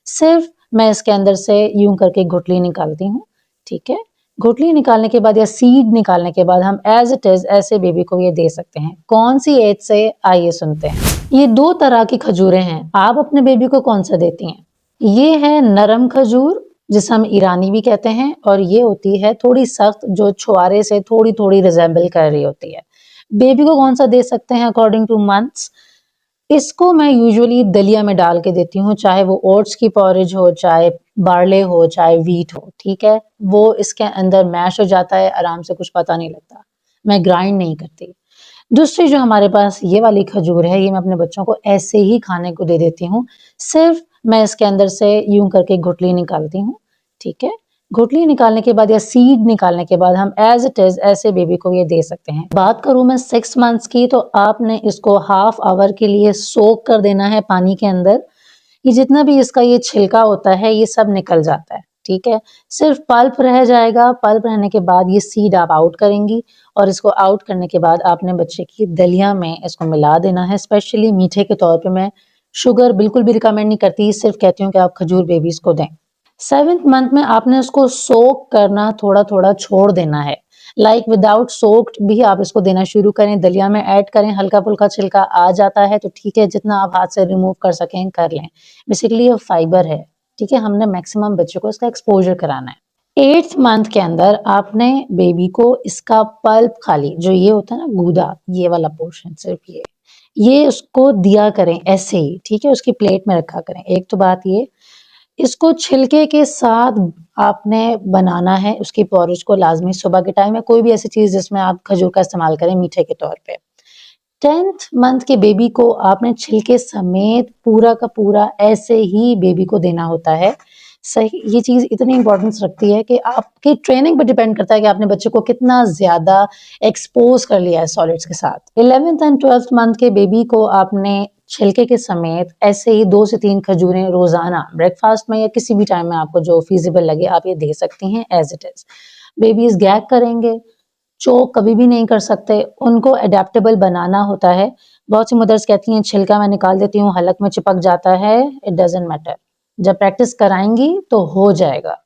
सिर्फ मैं इसके अंदर से यूं करके गुठली निकालती हूँ, ठीक है। गुठली निकालने के बाद या सीड निकालने के बाद हम एज इट इज ऐसे बेबी को ये दे सकते हैं। कौन सी एज से, आइए सुनते हैं। ये 2 तरह की खजूरें हैं। आप अपने बेबी को कौन सा देती हैं? ये है नरम खजूर, जिसे हम ईरानी भी कहते हैं, और ये होती है थोड़ी सख्त, जो छुआरे से थोड़ी थोड़ी रिजेंबल कर रही होती है। बेबी को कौन सा दे सकते हैं अकॉर्डिंग टू मंथ्स? इसको मैं यूजुअली दलिया में डाल के देती हूँ, चाहे वो ओट्स की पॉरेज हो, चाहे बार्ले हो, चाहे व्हीट हो, ठीक है। वो इसके अंदर मैश हो जाता है आराम से, कुछ पता नहीं लगता। मैं ग्राइंड नहीं करती। दूसरी जो हमारे पास ये वाली खजूर है, ये मैं अपने बच्चों को ऐसे ही खाने को दे देती हूँ। सिर्फ मैं इसके अंदर से यूं करके गुठली निकालती हूँ, ठीक है। गुठली निकालने के बाद या सीड निकालने के बाद हम एज इट इज ऐसे बेबी को ये दे सकते हैं। बात करूं मैं 6 मंथ्स की, तो आपने इसको हाफ आवर के लिए सोक कर देना है पानी के अंदर। ये जितना भी इसका ये छिलका होता है, ये सब निकल जाता है, ठीक है। सिर्फ पल्प रह जाएगा। पल्प रहने के बाद ये सीड आप आउट करेंगी, और इसको आउट करने के बाद आपने बच्चे की दलिया में इसको मिला देना है। स्पेशली मीठे के तौर पे मैं शुगर बिल्कुल भी रिकमेंड नहीं करती, सिर्फ कहती हूँ कि आप खजूर बेबीज को दें। 7th मंथ में आपने उसको सोक करना थोड़ा थोड़ा छोड़ देना है। लाइक विदाउट सोक्ड भी आप इसको देना शुरू करें, दलिया में ऐड करें। हल्का फुल्का छिलका आ जाता है तो ठीक है, जितना आप हाथ से रिमूव कर सकें कर लें। बेसिकली ये फाइबर है, ठीक है। हमने मैक्सिमम बच्चों को इसका एक्सपोजर कराना है। 8th मंथ के अंदर आपने बेबी को इसका पल्प, खाली जो ये होता है ना गूदा, ये वाला पोर्शन, सिर्फ ये उसको दिया करें ऐसे ही, ठीक है। उसकी प्लेट में रखा करें। एक तो बात ये, इसको छिलके के साथ आपने बनाना है उसकी पॉरेज को लाजमी सुबह के टाइम में, कोई भी ऐसी चीज जिसमें आप खजूर का इस्तेमाल करें मीठे के तौर पे। 10th मंथ के बेबी को आपने छिलके समेत पूरा का पूरा ऐसे ही बेबी को देना होता है। सही, ये चीज इतनी इंपॉर्टेंस रखती है कि आपकी ट्रेनिंग पर डिपेंड करता है कि आपने बच्चे को कितना ज्यादा एक्सपोज कर लिया है सॉलिड्स के साथ। 11th एंड 12th मंथ के बेबी को आपने छिलके के समेत ऐसे ही 2 से 3 खजूरें रोजाना ब्रेकफास्ट में या किसी भी टाइम में आपको जो फीजिबल लगे आप ये दे सकती हैं as it is. Babies gag करेंगे, चोक कभी भी नहीं कर सकते, उनको अडेप्टेबल बनाना होता है। बहुत सी मदर्स कहती हैं छिलका मैं निकाल देती हूँ, हलक में चिपक जाता है। इट डजंट मैटर, जब प्रैक्टिस कराएंगी तो हो जाएगा।